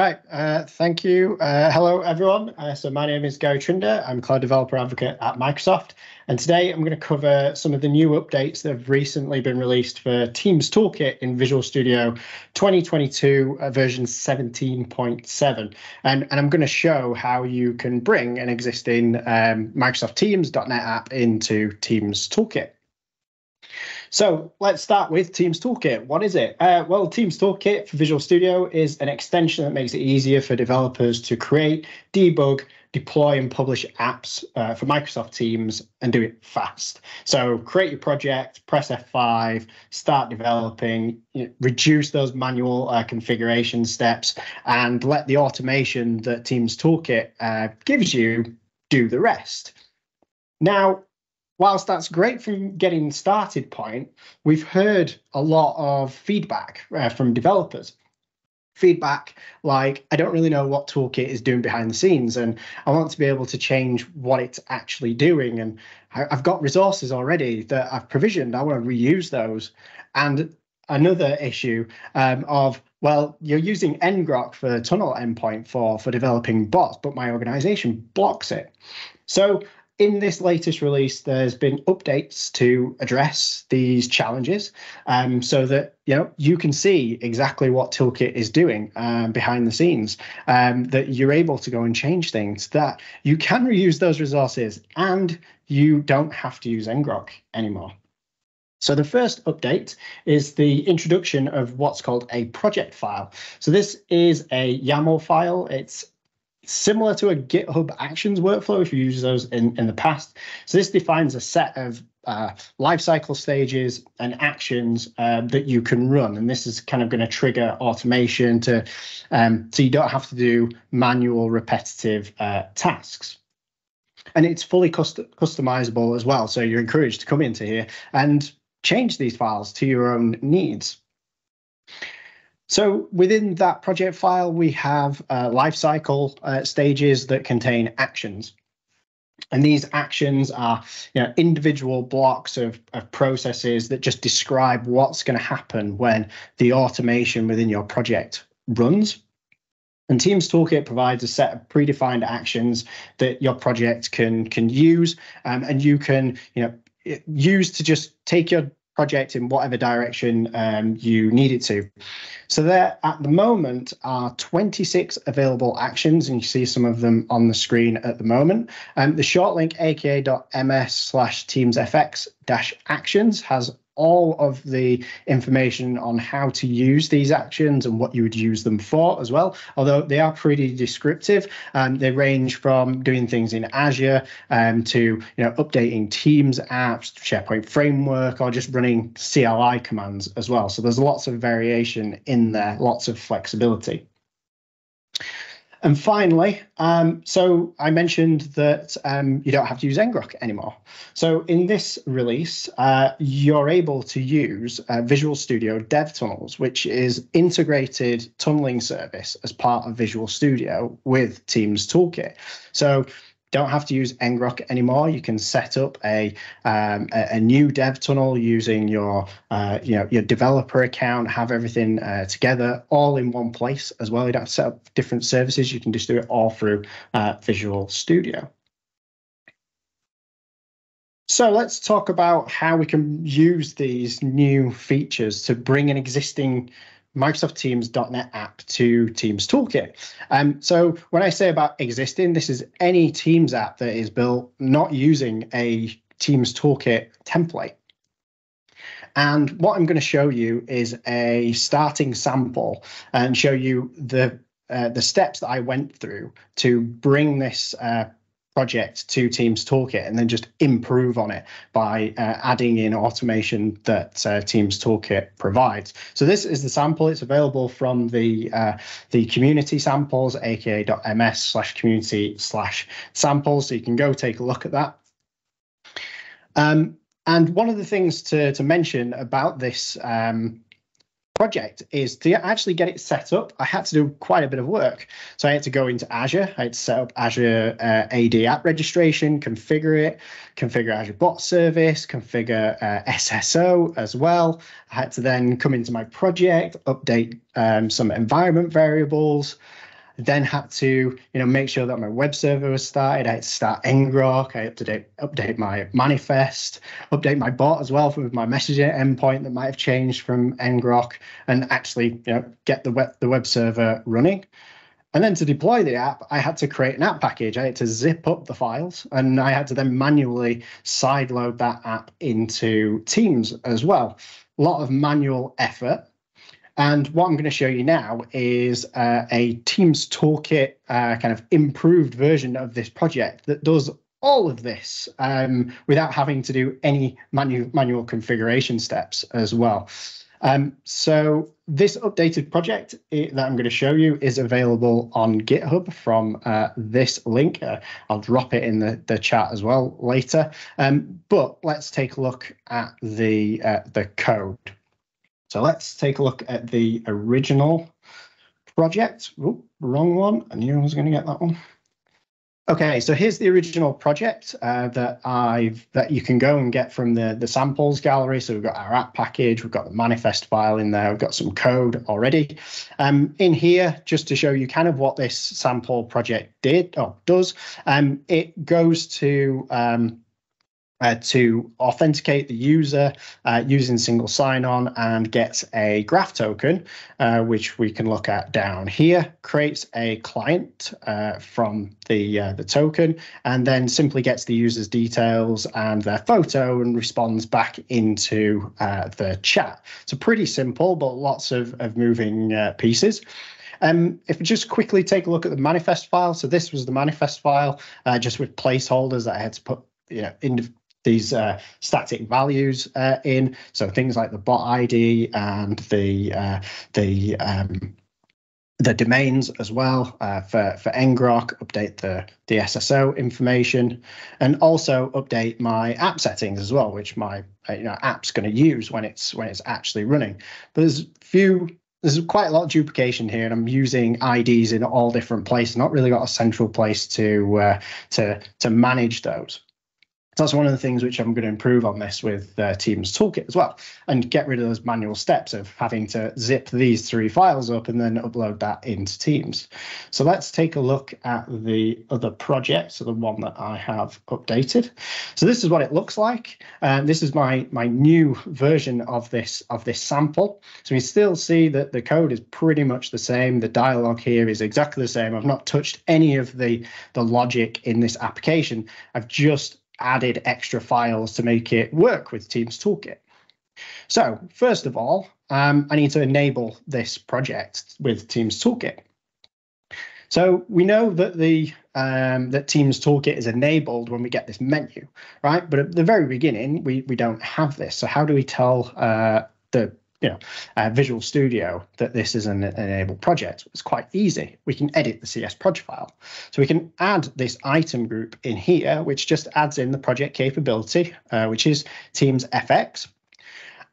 Right, thank you. Hello, everyone. So my name is Garry Trinder. I'm Cloud Developer Advocate at Microsoft. And today I'm going to cover some of the new updates that have recently been released for Teams Toolkit in Visual Studio 2022 version 17.7. And I'm going to show how you can bring an existing Microsoft Teams.NET app into Teams Toolkit. So let's start with Teams Toolkit. What is it? Well, Teams Toolkit for Visual Studio is an extension that makes it easier for developers to create, debug, deploy, and publish apps for Microsoft Teams and do it fast. So create your project, press F5, start developing, reduce those manual configuration steps, and let the automation that Teams Toolkit gives you do the rest. Now, whilst that's great from getting started point, we've heard a lot of feedback from developers. Feedback like, I don't really know what Toolkit is doing behind the scenes, and I want to be able to change what it's actually doing. And I've got resources already that I've provisioned. I want to reuse those. And another issue of, well, you're using ngrok for the tunnel endpoint for developing bots, but my organization blocks it. So in this latest release, there's been updates to address these challenges so that you can see exactly what Toolkit is doing behind the scenes, that you're able to go and change things, that you can reuse those resources, and you don't have to use ngrok anymore. So the first update is the introduction of what's called a project file. So this is a YAML file. It's similar to a GitHub Actions workflow if you use those in the past. So this defines a set of lifecycle stages and actions that you can run. And this is kind of going to trigger automation so you don't have to do manual repetitive tasks. And it's fully customizable as well. So you're encouraged to come into here and change these files to your own needs. So within that project file, we have lifecycle stages that contain actions. And these actions are individual blocks of processes that just describe what's going to happen when the automation within your project runs. And Teams Toolkit provides a set of predefined actions that your project can use, and you can use to just take your project in whatever direction you need it to. So there at the moment are 26 available actions, and you see some of them on the screen at the moment. The short link aka.ms/teamsfx-actions has all of the information on how to use these actions and what you would use them for as well, although they are pretty descriptive. They range from doing things in Azure to updating Teams apps, SharePoint framework, or just running CLI commands as well. So there's lots of variation in there, lots of flexibility. And finally, so I mentioned that you don't have to use ngrok anymore. So in this release, you're able to use Visual Studio DevTunnels, which is integrated tunneling service as part of Visual Studio with Teams Toolkit. So don't have to use ngrok anymore. You can set up a new dev tunnel using your developer account, have everything together all in one place as well. You don't have to set up different services. You can just do it all through Visual Studio. So let's talk about how we can use these new features to bring an existing Microsoft Teams.NET app to Teams Toolkit. So when I say about existing, this is any Teams app that is built not using a Teams Toolkit template. And what I'm going to show you is a starting sample and show you the steps that I went through to bring this project to Teams Toolkit, and then just improve on it by adding in automation that Teams Toolkit provides. So this is the sample. It's available from the community samples, aka.ms/community/samples. So you can go take a look at that. And one of the things to mention about this project is to actually get it set up. I had to do quite a bit of work. So I had to go into Azure. I had to set up Azure AD app registration, configure it, configure Azure bot service, configure SSO as well. I had to then come into my project, update some environment variables. then had to, make sure that my web server was started. I had to start ngrok. I had to update my manifest, update my bot as well with my messaging endpoint that might have changed from ngrok, and actually, get the web server running. And then to deploy the app, I had to create an app package. I had to zip up the files, and I had to then manually sideload that app into Teams as well. A lot of manual effort. And what I'm going to show you now is a Teams Toolkit kind of improved version of this project that does all of this without having to do any manual configuration steps as well. So this updated project that I'm going to show you is available on GitHub from this link. I'll drop it in the chat as well later. But let's take a look at the code. So let's take a look at the original project. Ooh, wrong one. I knew I was going to get that one. Okay, so here's the original project that you can go and get from the samples gallery. So we've got our app package, we've got the manifest file in there, we've got some code already. In here, just to show you kind of what this sample project does, it goes to authenticate the user using single sign-on and gets a graph token, which we can look at down here, creates a client from the token, and then simply gets the user's details and their photo and responds back into the chat. So pretty simple, but lots of moving pieces. If we just quickly take a look at the manifest file, so this was the manifest file, just with placeholders that I had to put in these static values in, so things like the bot ID and the domains as well for ngrok, update the SSO information, and also update my app settings as well, which my app's going to use when it's actually running. But there's quite a lot of duplication here, and I'm using IDs in all different places. Not really got a central place to manage those. So that's one of the things which I'm going to improve on this with Teams Toolkit as well, and get rid of those manual steps of having to zip these 3 files up and then upload that into Teams. So let's take a look at the other project, so the one that I have updated. So this is what it looks like. This is my new version of this sample. So we still see that the code is pretty much the same. The dialogue here is exactly the same. I've not touched any of the logic in this application. I've just added extra files to make it work with Teams Toolkit. So first of all, I need to enable this project with Teams Toolkit. So we know that that Teams Toolkit is enabled when we get this menu, right? But at the very beginning, we don't have this. So how do we tell Visual Studio that this is an enabled project? It's quite easy. We can edit the CS project file. So we can add this item group in here, which just adds in the project capability, which is Teams FX.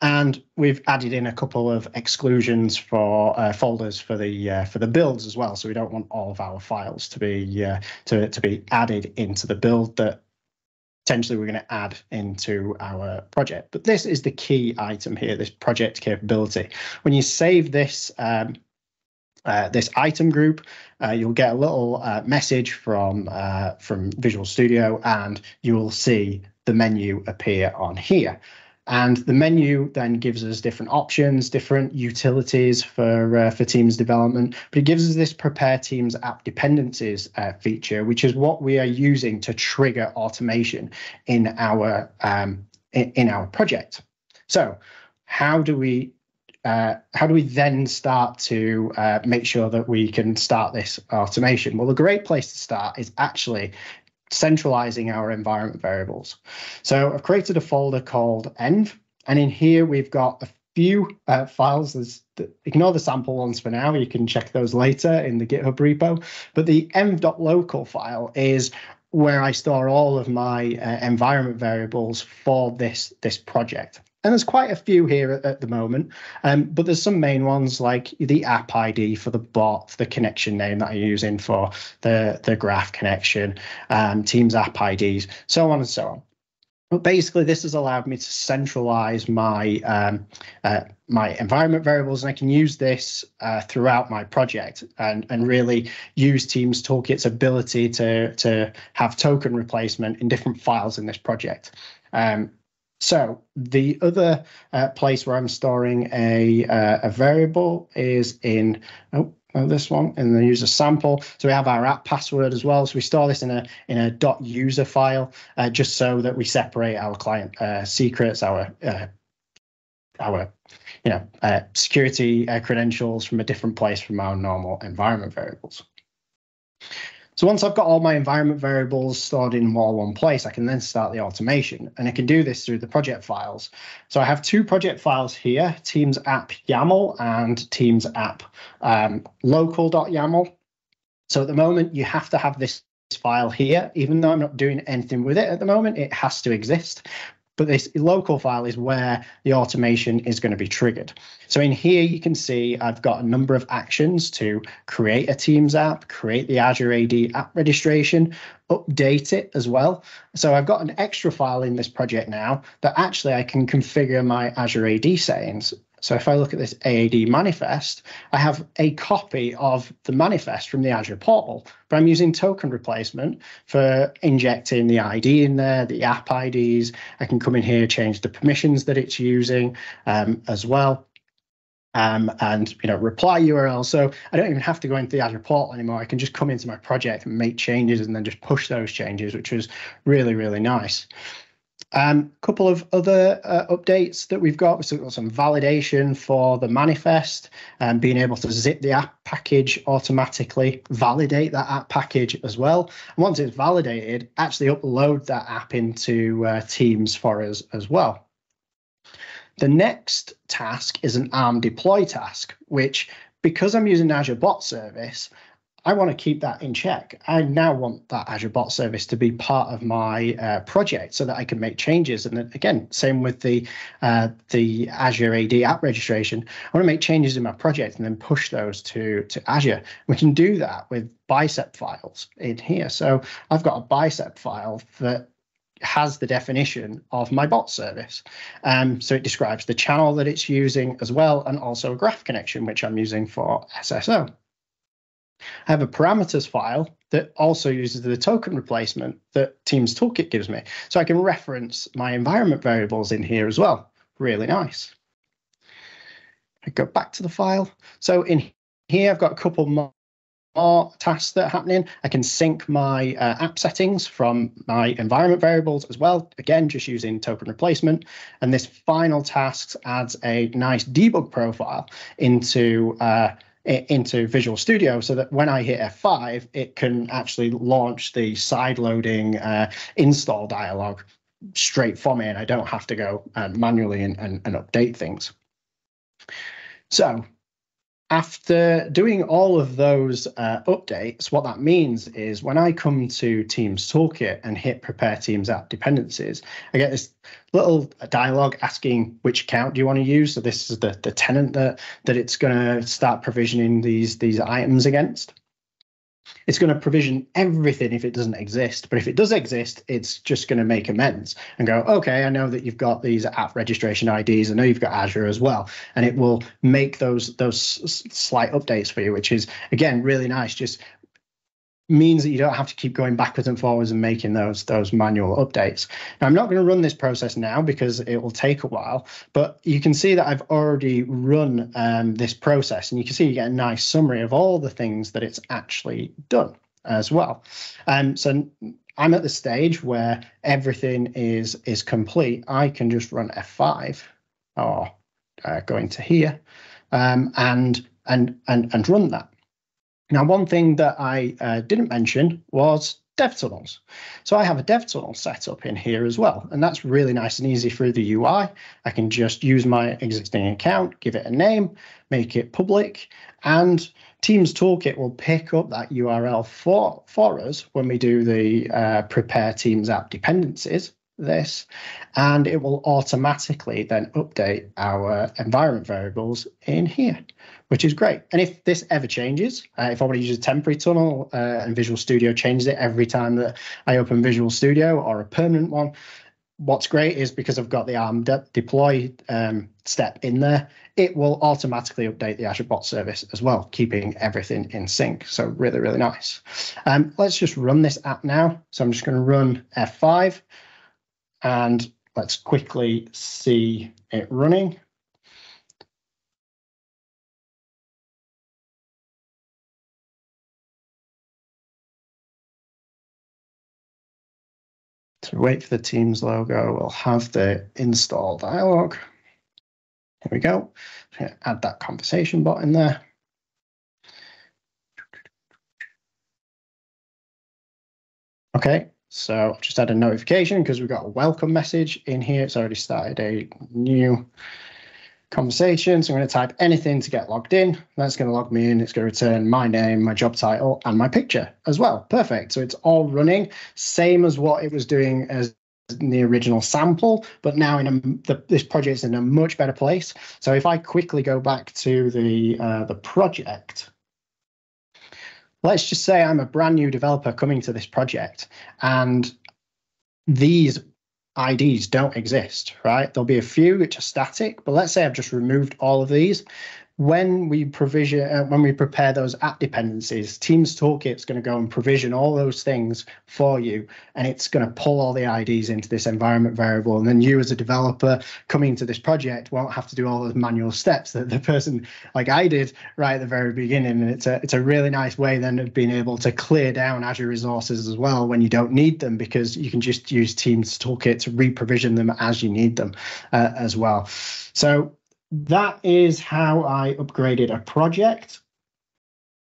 And we've added in a couple of exclusions for folders for the builds as well. So we don't want all of our files to be added into the build that potentially we're going to add into our project. But this is the key item here, this project capability. When you save this this item group, you'll get a little message from Visual Studio, and you will see the menu appear on here. And the menu then gives us different options, different utilities for Teams development, but it gives us this prepare Teams app dependencies feature, which is what we are using to trigger automation in our project. So how do we then start to make sure that we can start this automation? Well, a great place to start is actually centralizing our environment variables. So I've created a folder called env, and in here we've got a few files. Ignore the sample ones for now, you can check those later in the GitHub repo, but the env.local file is where I store all of my environment variables for this project. And there's quite a few here at the moment, but there's some main ones like the app ID for the bot, the connection name that I'm using for the graph connection, Teams app IDs, so on and so on. But basically, this has allowed me to centralize my my environment variables, and I can use this throughout my project and really use Teams Toolkit's ability to have token replacement in different files in this project. So the other place where I'm storing a variable is in this one in the user sample. So we have our app password as well. So we store this in a .user file just so that we separate our client secrets, our security credentials from a different place from our normal environment variables. So once I've got all my environment variables stored in more one place, I can then start the automation, and I can do this through the project files. So I have two project files here, Teams app YAML and Teams app local.yaml. So at the moment, you have to have this file here, even though I'm not doing anything with it at the moment, it has to exist. But this local file is where the automation is going to be triggered. So in here, you can see I've got a number of actions to create a Teams app, create the Azure AD app registration, update it as well. So I've got an extra file in this project now that actually I can configure my Azure AD settings. So if I look at this AAD manifest, I have a copy of the manifest from the Azure portal, but I'm using token replacement for injecting the ID in there, the app IDs. I can come in here, change the permissions that it's using as well. And reply URL. So I don't even have to go into the Azure portal anymore. I can just come into my project and make changes and then just push those changes, which was really, really nice. Couple of other updates that we've got. We've got some validation for the manifest and being able to zip the app package automatically, validate that app package as well. And once it's validated, actually upload that app into Teams for us as well. The next task is an ARM deploy task, which, because I'm using Azure Bot Service, I want to keep that in check. I now want that Azure Bot Service to be part of my project so that I can make changes. And then, again, same with the Azure AD app registration. I want to make changes in my project and then push those to Azure. We can do that with bicep files in here. So I've got a bicep file that has the definition of my bot service. So it describes the channel that it's using as well, and also a graph connection, which I'm using for SSO. I have a parameters file that also uses the token replacement that Teams Toolkit gives me. So I can reference my environment variables in here as well. Really nice. I go back to the file. So in here, I've got a couple more tasks that are happening. I can sync my app settings from my environment variables as well. Again, just using token replacement. And this final task adds a nice debug profile into Visual Studio so that when I hit F5, it can actually launch the side loading install dialog straight for me, and I don't have to go manually and update things. So after doing all of those updates, what that means is when I come to Teams Toolkit and hit Prepare Teams App Dependencies, I get this little dialog asking which account do you want to use. So this is the tenant that it's going to start provisioning these items against. It's going to provision everything if it doesn't exist, but if it does exist, it's just going to make amends and go, okay, I know that you've got these app registration IDs. I know you've got Azure as well, and it will make those slight updates for you, which is, again, really nice. Just means that you don't have to keep going backwards and forwards and making those manual updates. Now, I'm not going to run this process now because it will take a while, but you can see that I've already run this process, and you can see you get a nice summary of all the things that it's actually done as well. So I'm at the stage where everything is complete. I can just run F5 or go into here and run that. Now, one thing that I didn't mention was DevTunnels. So I have a DevTunnel set up in here as well, and that's really nice and easy through the UI. I can just use my existing account, give it a name, make it public, and Teams Toolkit will pick up that URL for us when we do the Prepare Teams App Dependencies, and it will automatically then update our environment variables in here, which is great. And if this ever changes, if I want to use a temporary tunnel and Visual Studio changes it every time that I open Visual Studio, or a permanent one, what's great is because I've got the ARM deploy step in there, it will automatically update the Azure bot service as well, keeping everything in sync. So really, really nice. Let's just run this app now. So I'm just going to run F5 and let's quickly see it running. So wait for the Teams logo. We'll have the install dialog. Here we go. I'm going to add that conversation bot in there. Okay, so I've just had a notification because we've got a welcome message in here. It's already started a new conversation. So I'm going to type anything to get logged in. That's going to log me in. It's going to return my name, my job title, and my picture as well. Perfect. So it's all running, same as what it was doing as in the original sample, but now this project is in a much better place. So if I quickly go back to the project, let's just say I'm a brand new developer coming to this project and these IDs don't exist, right? There'll be a few which are static, but let's say I've just removed all of these. When we prepare those app dependencies, Teams Toolkit is going to go and provision all those things for you, and it's going to pull all the IDs into this environment variable. And then you, as a developer coming to this project, won't have to do all those manual steps that the person like I did right at the very beginning. And it's a really nice way then of being able to clear down Azure resources as well when you don't need them, because you can just use Teams Toolkit to re-provision them as you need them as well. So that is how I upgraded a project.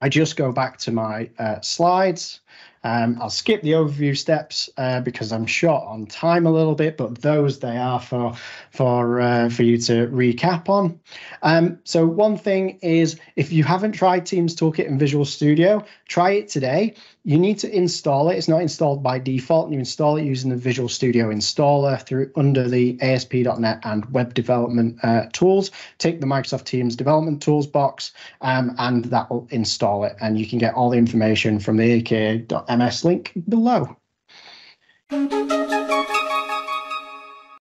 I just go back to my slides. I'll skip the overview steps because I'm short on time a little bit, but those they are for you to recap on. So one thing is, if you haven't tried Teams Toolkit in Visual Studio, try it today. You need to install it. It's not installed by default. You install it using the Visual Studio installer under the ASP.NET and web development tools. Take the Microsoft Teams development tools box, and that will install it. And you can get all the information from the aka.ms link below.